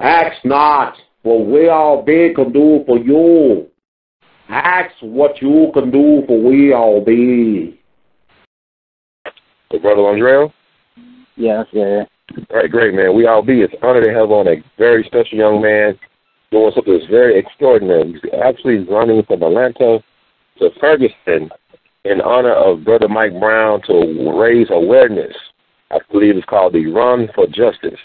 Ask not what we all be can do for you. Ask what you can do for we all be. Hey, Brother Londrelle? Yeah, yeah. All right, great, man. We all be. It's an honor to have on a very special young man doing something that's very extraordinary. He's actually running from Atlanta to Ferguson in honor of Brother Mike Brown to raise awareness. I believe it's called the Run for Justice.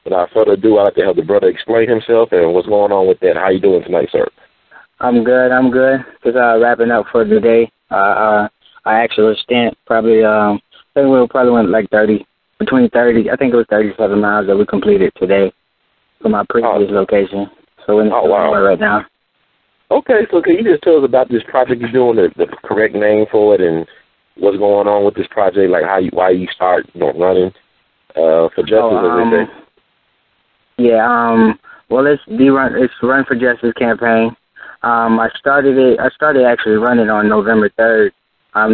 Without further ado, I'd like to have the brother explain himself and what's going on with that. How you doing tonight, sir? I'm good. Just wrapping up for the day. I actually spent probably, I think we probably went like 30, between 30, I think it was 37 miles that we completed today from my previous location. So we're in right now. Okay, so can you just tell us about this project you're doing, the correct name for it, and what's going on with this project, like why you start running for justice, as they say? Yeah, well, it's Run for Justice campaign. I started actually running on November 3rd.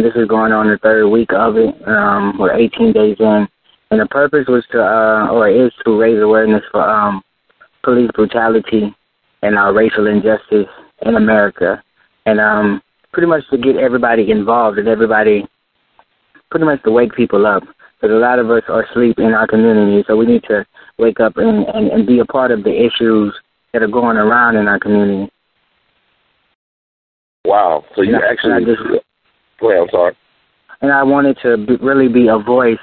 This is going on the third week of it. We're 18 days in, and the purpose was is to raise awareness for police brutality and racial injustice in America, and pretty much to get everybody involved and everybody pretty much to wake people up, because a lot of us are asleep in our community, so we need to wake up and be a part of the issues that are going around in our community. Wow. So you actually... Go ahead, I'm sorry. And I wanted to really be a voice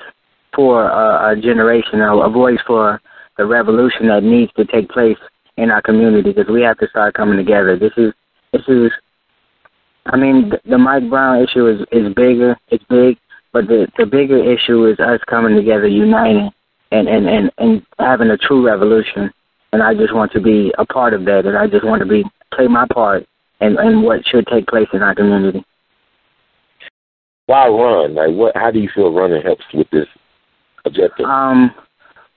for a generation, a voice for the revolution that needs to take place in our community, because we have to start coming together. This is I mean, the Mike Brown issue is bigger. It's big, but the bigger issue is us coming together, uniting, and having a true revolution. And I just want to be a part of that, and I just want to play my part in what should take place in our community. Why run? Like, how do you feel running helps with this objective?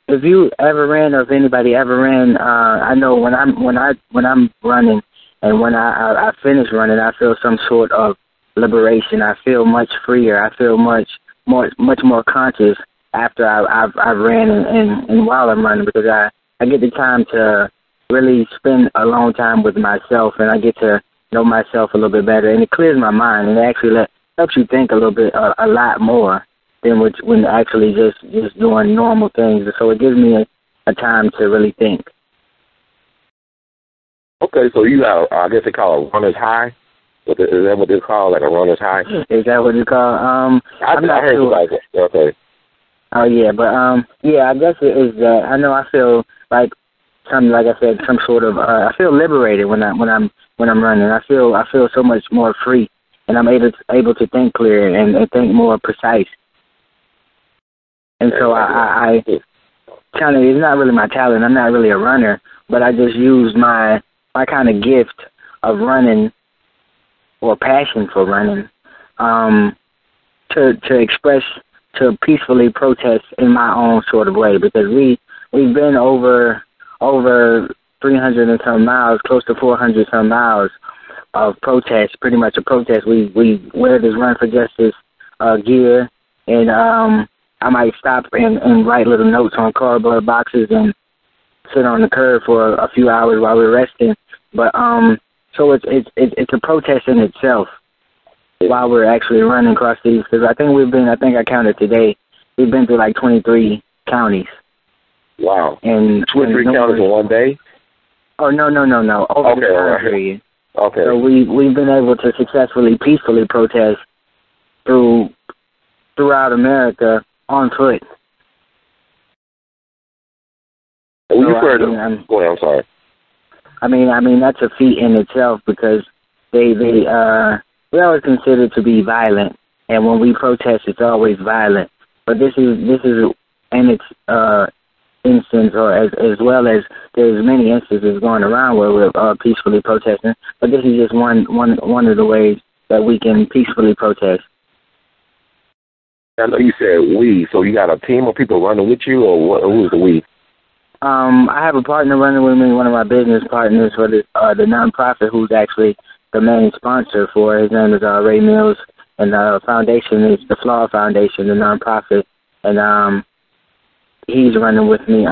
If you ever ran, or if anybody ever ran, I know when I'm running, and when I finish running, I feel some sort of liberation. I feel much freer. I feel much more conscious after I've ran and while I'm running, because I get the time to really spend a long time with myself, and I get to know myself a little bit better, and it clears my mind, and it actually helps you think a little bit, a lot more than when actually just doing normal things. So it gives me a time to really think. Okay, so you got, I guess they call it a runner's high. Is that what they call, like a runner's high? Is that what it's called? I heard sure. Like that. Okay. Oh yeah, but yeah, I guess it is that. I know I feel like like I said, some sort of. I feel liberated when I'm running. I feel so much more free, and I'm able to think clear and think more precise. And so I kind of, it's not really my talent. I'm not really a runner, but I just use my kind of gift of running, or passion for running, to express, to peacefully protest in my own sort of way, because we've been over 300 and some miles, close to 400 some miles of protest, pretty much a protest. We wear this Run for Justice gear, and I might stop and write little notes on cardboard boxes and sit on the curb for a few hours while we're resting. But so it's a protest in itself while we're actually running across these, because I think I counted today, we've been through like 23 counties. Wow. And 23 counties in one day? Oh, no. Over the time period. Okay. So we've been able to successfully, peacefully protest throughout America on foot. Well, so, go ahead, I'm sorry. I mean that's a feat in itself, because we're always considered to be violent, and when we protest, it's always violent. But this is in its instance, or as well as there's many instances going around where we're peacefully protesting. But this is just one of the ways that we can peacefully protest. I know you said we, so you got a team of people running with you, or who's the we? I have a partner running with me, one of my business partners for the nonprofit, who's actually the main sponsor for it. His name is Ray Mills, and the foundation is the Flaw Foundation, the nonprofit, and he's running with me.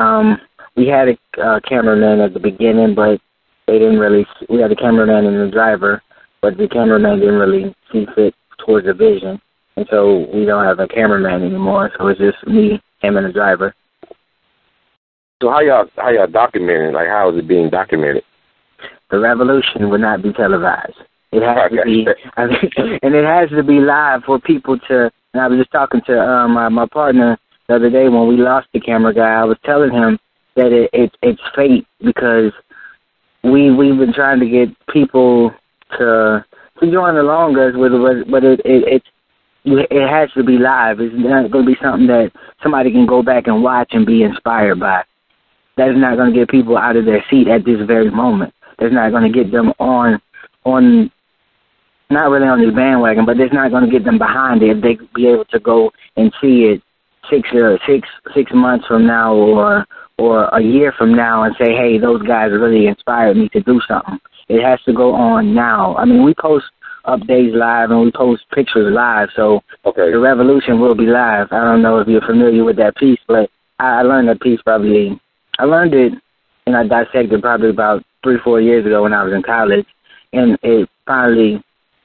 we had a cameraman at the beginning, but they didn't really. We had a cameraman and a driver, but the cameraman didn't really see fit towards the vision, and so we don't have a cameraman anymore. So it's just me, him, and the driver. So how y'all documenting? Like, how is it being documented? The revolution would not be televised. It has to be, and it has to be live for people to. And I was just talking to my partner the other day when we lost the camera guy. I was telling him that it's fate because we've been trying to get people to join along us with it, but it has to be live. It's not going to be something that somebody can go back and watch and be inspired by. That is not going to get people out of their seat at this very moment. That's not going to get them on not really on the bandwagon, but it's not going to get them behind it. If they be able to go and see it 6 months from now or a year from now and say, hey, those guys really inspired me to do something. It has to go on now. I mean, we post updates live and we post pictures live, so the revolution will be live. I don't know if you're familiar with that piece, but I learned that piece I learned it and I dissected probably about 3-4 years ago when I was in college, and it finally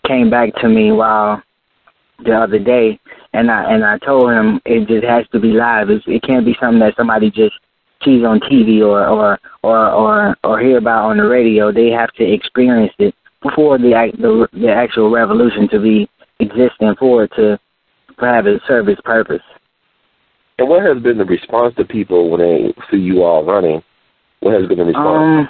came back to me the other day, and I told him it just has to be live. It can't be something that somebody just sees on TV or hear about on the radio. They have to experience it for the actual revolution to be existing, for it to have it serve its purpose. And what has been the response to people when they see you all running? What has been the response?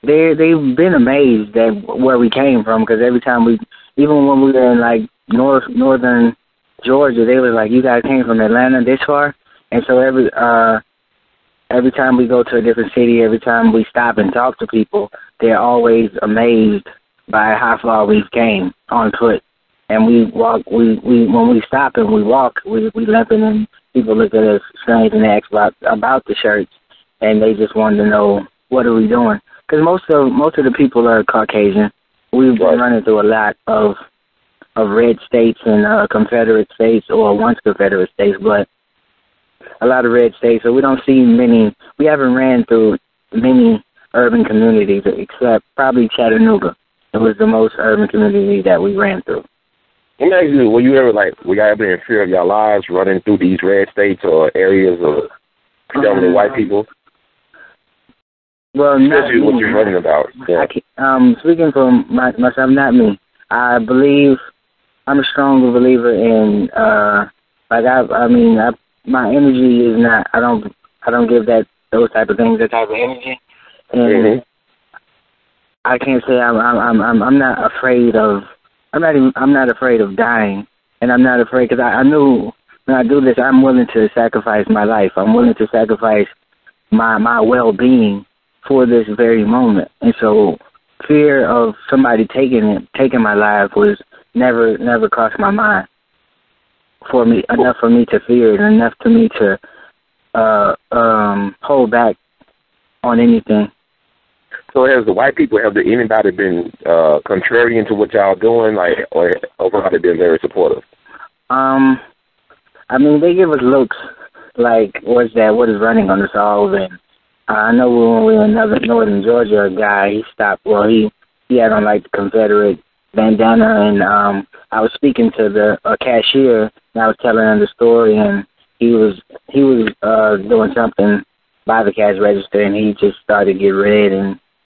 They've been amazed at where we came from, because every time even when we were in like northern Georgia, they were like, you guys came from Atlanta this far? And so every time we go to a different city, every time we stop and talk to people, they're always amazed by how far we've came on foot. And we walk, when we stop and we walk, we limping, and people look at us strange and ask about the shirts, and they just wanted to know, what are we doing? Because most of the people are Caucasian. We've been running through a lot of red states and Confederate states, or once Confederate states, but a lot of red states. So we don't see many. We haven't ran through many urban communities except probably Chattanooga. It was the most urban community that we ran through. Let me ask you, were you ever in fear of your lives running through these red states or areas of predominantly white people? Well, not me. What you're running about. Yeah. Speaking for myself, not me. I believe I'm a strong believer in my energy is not. I don't give those type of things that type of energy, and I can't say I'm not afraid of. I'm not afraid of dying, and I'm not afraid because I knew when I do this, I'm willing to sacrifice my life. I'm willing to sacrifice my well-being for this very moment. And so fear of somebody taking my life was never crossed my mind enough for me to fear it, enough to me to hold back on anything. So has the white people, anybody been contrarian to what y'all doing, or overall they been very supportive? I mean, they give us looks like, what is running on us all, and I know when we were in northern Georgia, a guy, he stopped, he had on like the Confederate bandana, and I was speaking to the cashier, and I was telling him the story, and he was doing something by the cash register, and he just started to get red,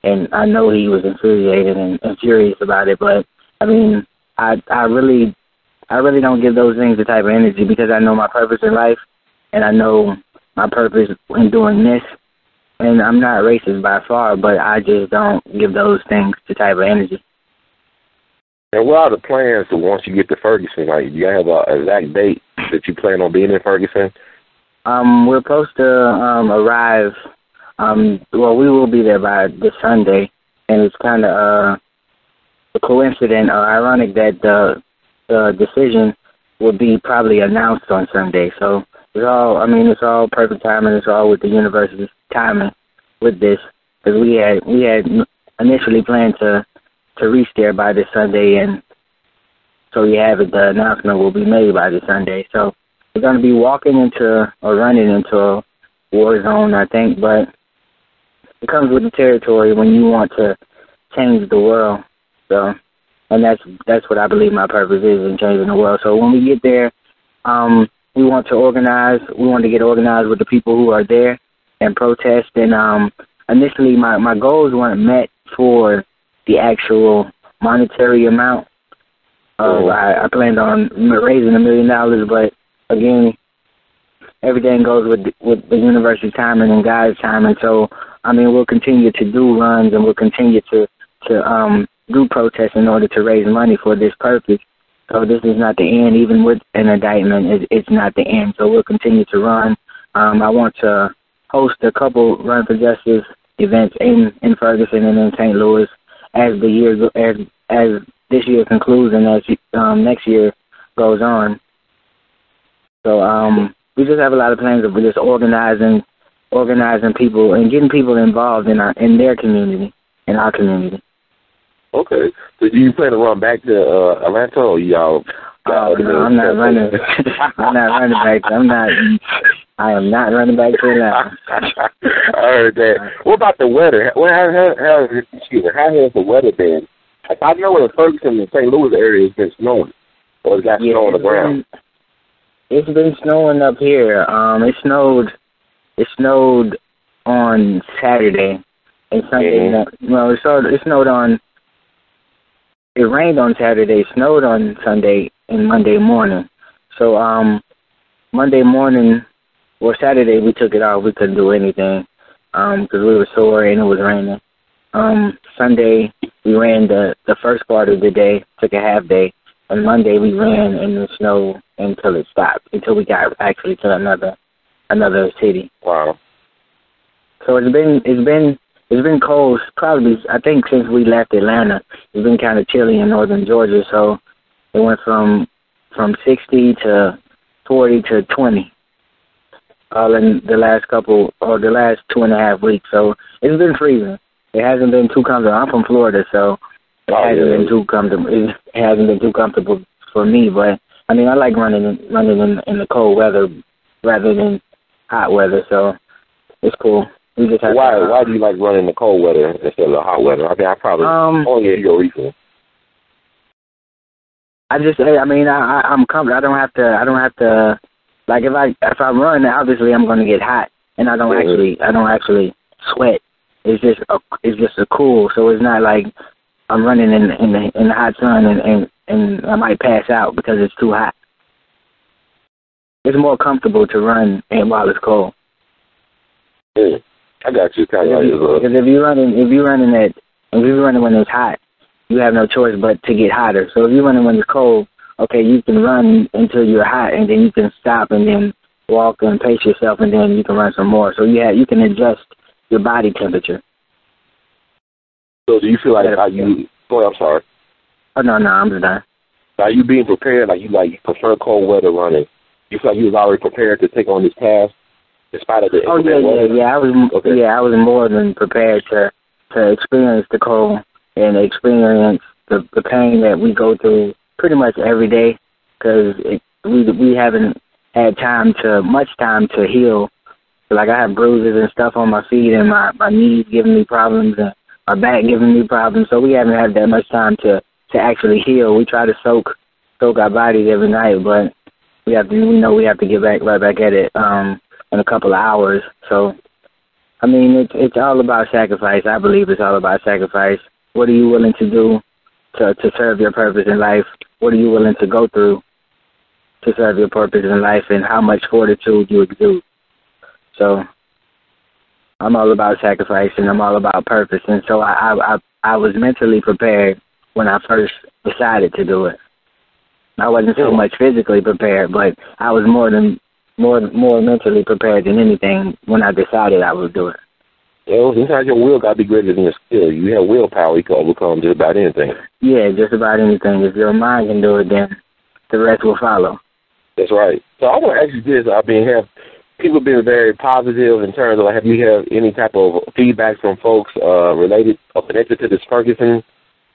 and I know he was infuriated and furious about it, but I mean, I really don't give those things the type of energy, because I know my purpose in life, and I know my purpose in doing this, and I'm not racist by far, but I just don't give those things the type of energy. And what are the plans to once you get to Ferguson? Like, do you have an exact date that you plan on being in Ferguson? We're supposed to arrive. We will be there by this Sunday, and it's kind of a coincidence, ironic that the decision will be probably announced on Sunday. So it's all perfect timing. It's all with the university's timing with this, because we had initially planned to reach there by this Sunday, and so you have it. The announcement will be made by this Sunday. So we're going to be walking into or running into a war zone, I think, but it comes with the territory when you want to change the world. So, and that's what I believe my purpose is in changing the world. So when we get there, we want to organize. We want to get organized with the people who are there and protest. And initially, my goals weren't met for the actual monetary amount. I planned on raising $1 million, but again, everything goes with the university timing and God's timing. So, I mean, we'll continue to do runs and we'll continue to do protests in order to raise money for this purpose. So this is not the end. Even with an indictment, it's not the end. So we'll continue to run. I want to host a couple Run for Justice events in Ferguson and in St. Louis as the year as this year concludes and as next year goes on. So we just have a lot of plans of just organizing people and getting people involved in their community, in our community. Okay. So do you plan to run back to Atlanta, or y'all? No, I'm not running. I'm not running back. I am not running back to Atlanta. I heard that. What about the weather? Well, how has the weather been? I know in the Ferguson and St. Louis area it's been snowing, or it's got snow on the ground. It's been snowing up here. It snowed on Saturday and Sunday. Well, it snowed on. It rained on Saturday, snowed on Sunday and Monday morning. So Monday morning or Saturday we took it off. We couldn't do anything because we were sore and it was raining. Sunday we ran the first part of the day, took a half day, and Monday we ran in the snow until it stopped, until we got actually to another city. Wow. So it's been cold, probably, I think since we left Atlanta. It's been kind of chilly in northern Georgia, so it went from 60 to 40 to 20 all in the last 2.5 weeks. So it's been freezing. It hasn't been too comfortable. I'm from Florida, so it hasn't been too comfortable. It hasn't been too comfortable for me, but I mean, I like running in the cold weather rather than hot weather, so it's cool. We just have why do you like running in the cold weather instead of the hot weather? I mean, I probably only hear your reason. I'm comfortable. I don't have to. Like if I run, obviously I'm going to get hot, and I don't actually sweat. It's just a cool. So it's not like I'm running in the hot sun and I might pass out because it's too hot. It's more comfortable to run while it's cold. Yeah, I got you. Because if you're running when it's hot, you have no choice but to get hotter. So if you're running when it's cold, okay, you can run until you're hot, and then you can stop and then walk and pace yourself, and then you can run some more. So you can adjust your body temperature. So do you feel like I'm sorry. Oh no, I'm just done. Are you being prepared? Like you prefer cold weather running? You feel like you was already prepared to take on this task, in spite of the weather? Yeah. I was more than prepared to experience the cold and experience the pain that we go through pretty much every day, because we haven't had much time to heal. Like I have bruises and stuff on my feet, and my knees giving me problems, and my back giving me problems. So we haven't had that much time to actually heal. We try to soak our bodies every night, but we know we have to get right back at it in a couple of hours. So I mean, it's all about sacrifice. I believe it's all about sacrifice. What are you willing to do to serve your purpose in life? What are you willing to go through to serve your purpose in life, and how much fortitude you exude? So I'm all about sacrifice, and I'm all about purpose. And so I was mentally prepared when I first decided to do it. I wasn't so much physically prepared, but I was more mentally prepared than anything when I decided I would do it. Yeah, sometimes your will got to be greater than your skill. You have willpower, you can overcome just about anything. Yeah, just about anything. If your mind can do it, then the rest will follow. That's right. So I want to ask you this. Have people been very positive in terms of, have you had any type of feedback from folks related or connected to this Ferguson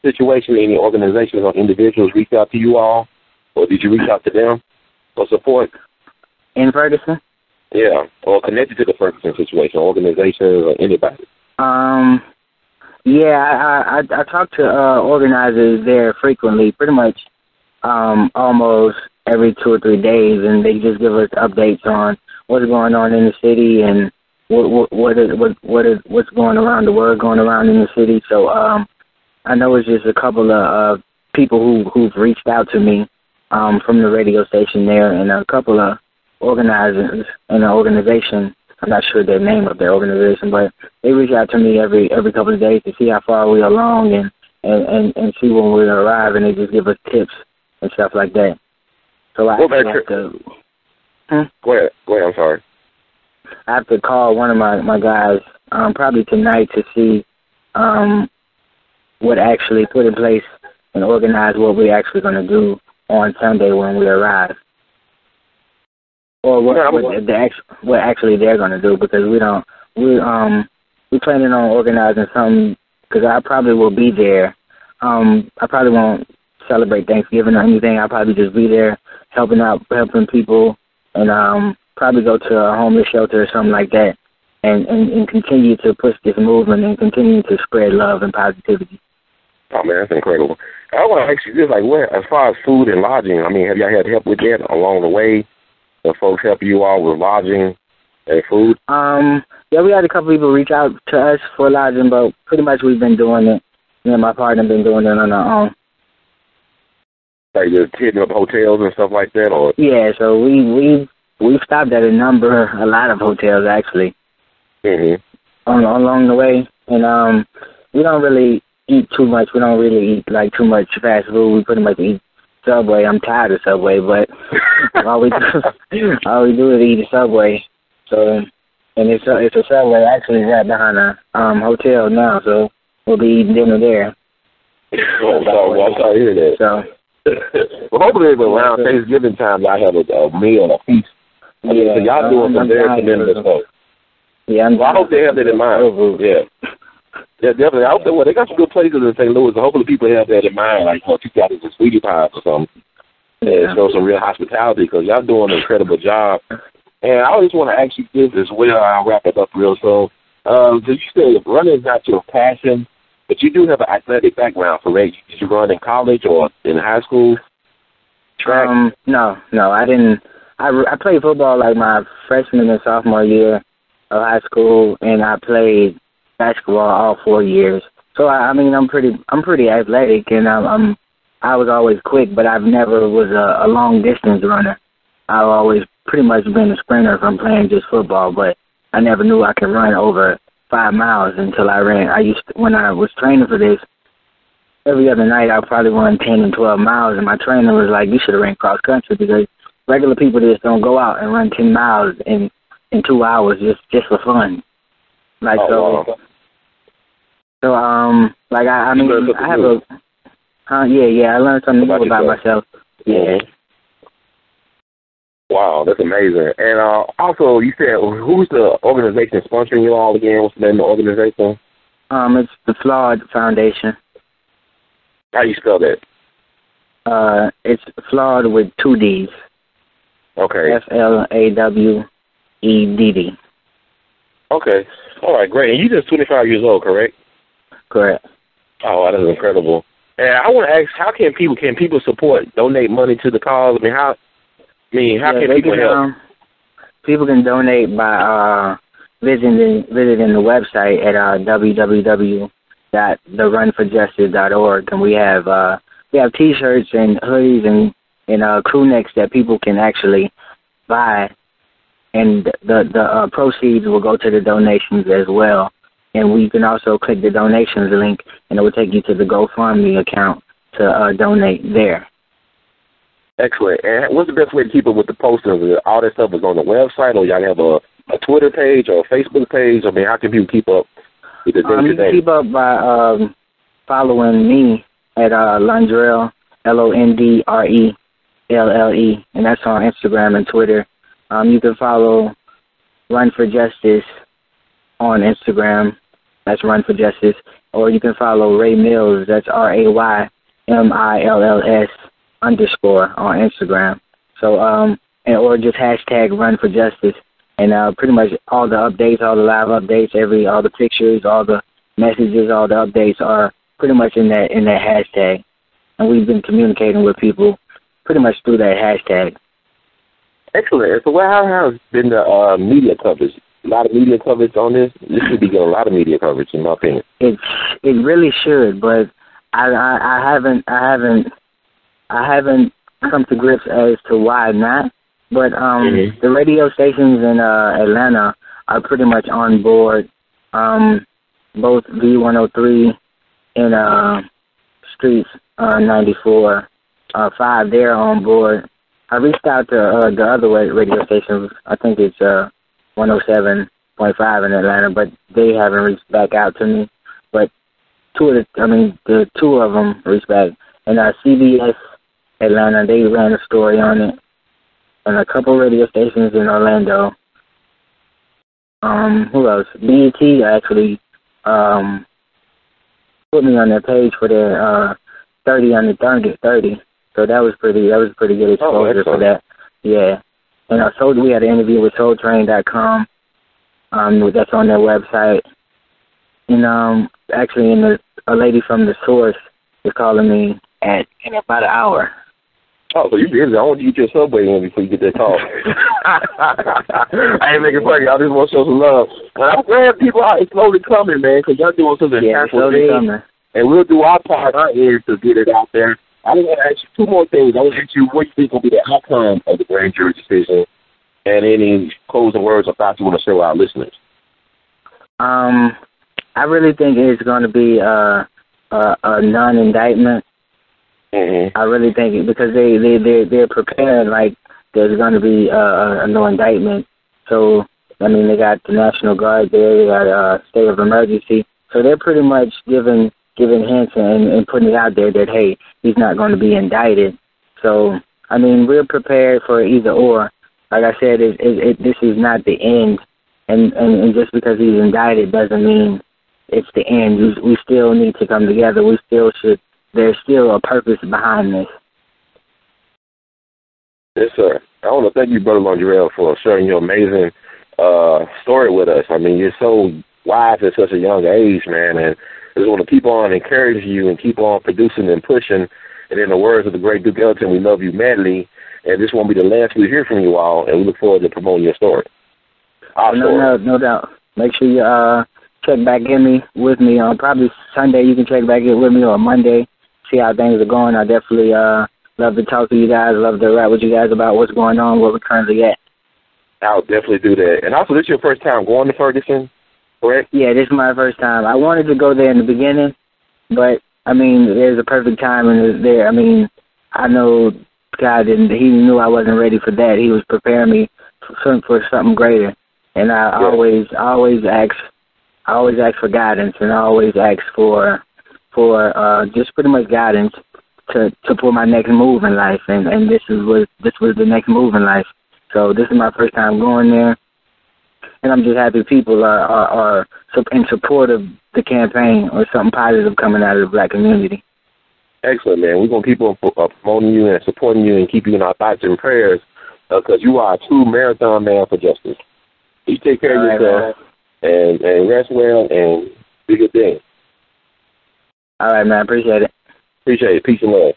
situation? Any organizations or individuals reach out to you all? Or did you reach out to them for support? In Ferguson? Yeah, or connected to the Ferguson situation, organizations or anybody. Yeah, I talk to organizers there frequently, pretty much almost every 2 or 3 days, and they just give us updates on what's going on in the city and what's going around the world, going around in the city. So I know it's just a couple of people who've reached out to me from the radio station there, and a couple of organizers in an organization. I'm not sure the name of their organization, but they reach out to me every couple of days to see how far we're along and see when we arrive, and they just give us tips and stuff like that. So I have to. Go ahead. I'm sorry. I have to call one of my guys probably tonight to see what actually put in place and organize what we're actually going to do on Sunday when we arrive. Or what actually they're going to do, because we're planning on organizing something, because I probably will be there. I probably won't celebrate Thanksgiving or anything. I'll probably just be there helping people, and probably go to a homeless shelter or something like that, and continue to push this movement and continue to spread love and positivity. Oh, man, that's incredible. I want to ask you this, like, as far as food and lodging, I mean, have y'all had help with that along the way? The folks help you all with lodging and food? Yeah, we had a couple people reach out to us for lodging, but pretty much we've been doing it. Me and my partner have been doing it on our own. Like just hitting up hotels and stuff like that, or? Yeah, so we've stopped at a lot of hotels actually. Mm-hmm. Along the way, and we don't really eat too much. We don't really eat like too much fast food. We pretty much eat Subway. I'm tired of Subway, but all we do is eat a Subway. So, and it's a Subway actually right behind a hotel now, so we'll be eating dinner there. I'm sorry to hear that. So, well, hopefully around Thanksgiving time, I have a meal, a feast. I mean, so y'all doing some very tremendous stuff. Yeah, I hope they have that in mind. Yeah, definitely. I hope they got some good places in St. Louis, so hopefully people have that in mind, like, you got some sweetie pies or something, and show some real hospitality, because y'all doing an incredible job. And I just want to ask you this as well. I'll wrap it up real soon. So you said running is not your passion, but you do have an athletic background, correct? Did you run in college or in high school? Track? No, I didn't. I played football like my freshman and sophomore year of high school, and I played basketball all 4 years. So I mean, I'm pretty athletic, and I was always quick, but I've never was a long distance runner. I've always pretty much been a sprinter from playing just football, but I never knew I could run over 5 miles until I ran. When I was training for this, every other night I probably run 10 and 12 miles, and my trainer was like, "You should have ran cross country, because regular people just don't go out and run 10 miles in 2 hours just for fun." Like, wow. So like I mean, I have I learned something new about myself. Yeah. Wow, that's amazing. And also, you said, who's the organization sponsoring you all again? What's the name of the organization? It's the Flawed Foundation. How do you spell that? It's Flawed with 2 D's. Okay. FLAWEDD. Okay. All right, great. And you're just 25 years old, correct? Correct. Oh, that is incredible. And I want to ask, how can people support, donate money to the cause? How can people help? People can donate by visiting the website at www.therunforjustice.org, and we have T-shirts and hoodies and crew necks that people can actually buy, and the proceeds will go to the donations as well. And we can also click the donations link, and it will take you to the GoFundMe account to donate there. Excellent. And what's the best way to keep up with the postings? All that stuff is on the website, or y'all have a Twitter page or a Facebook page? I mean, how can people keep up with the day-to-day? You can keep up by following me at Londrelle, LONDRELLE, and that's on Instagram and Twitter. You can follow Run for Justice on Instagram. That's Run for Justice. Or you can follow Ray Mills. That's RAYMILLS _ on Instagram. So or just hashtag Run for Justice, And pretty much all the updates, all the live updates, all the pictures, all the messages, all the updates are pretty much in that hashtag. And we've been communicating with people pretty much through that hashtag. Excellent. So how has been the media coverage? A lot of media coverage on this? This should be getting a lot of media coverage, in my opinion. It really should, but I haven't come to grips as to why not. But the radio stations in Atlanta are pretty much on board. Both V103 and Streets 94, 5, they're on board. I reached out to the other radio stations. I think it's 107.5 in Atlanta, but they haven't reached back out to me. But the two of them reached back. And CBS Atlanta, they ran a story on it. And a couple radio stations in Orlando. Who else? BET actually put me on their page for their 30 on the target 30. So that was pretty good exposure for that. Yeah. And we had an interview with SoulTrain.com. That's on their website. And actually, a lady from The Source is calling me in about an hour. Oh, so you busy. I want you to get your subway in before you get that call. I ain't making fun of you. I just want to show some love. And I'm glad people are slowly coming, man, because y'all doing something impactful thing. And we'll do our part on here to get it out there. I just want to ask you two more things. I want to ask you what you think will be the outcome of the grand jury decision, and any closing words or thoughts you want to share with our listeners. I really think it's going to be a non-indictment. I really think it, because they're preparing like there's going to be a no indictment. So, I mean, they got the National Guard there, they got a state of emergency. So they're pretty much giving hints and putting it out there that, hey, he's not going to be indicted. So, I mean, we're prepared for either or. Like I said, this is not the end. And just because he's indicted doesn't mean it's the end. We still need to come together. We still should. There's still a purpose behind this. Yes, sir. I want to thank you, Brother Londrelle, for sharing your amazing story with us. I mean, you're so wise at such a young age, man, and I just want to keep on encouraging you and keep on producing and pushing. And in the words of the great Duke Ellington, we love you madly, and this won't be the last we hear from you all, and we look forward to promoting your story. No doubt. Make sure you check back with me on probably Sunday. You can check back in with me, or Monday, see how things are going. I definitely love to talk to you guys, love to rap with you guys about what's going on, where we're currently at. I'll definitely do that. And also, this is your first time going to Ferguson, correct? Yeah, this is my first time. I wanted to go there in the beginning, but, I mean, there's a perfect time and there. I mean, I know God he knew I wasn't ready for that. He was preparing me for something greater. And I always ask for guidance, and I always ask for just pretty much guidance to for my next move in life, and this was the next move in life. So this is my first time going there, and I'm just happy people are in support of the campaign, or something positive coming out of the Black community. Excellent, man. We're gonna keep on promoting you and supporting you, and keep you in our thoughts and prayers, because you are a true marathon man for justice. You take care of yourself, and rest well, and do good things. All right, man. Appreciate it. Appreciate it. Peace and love.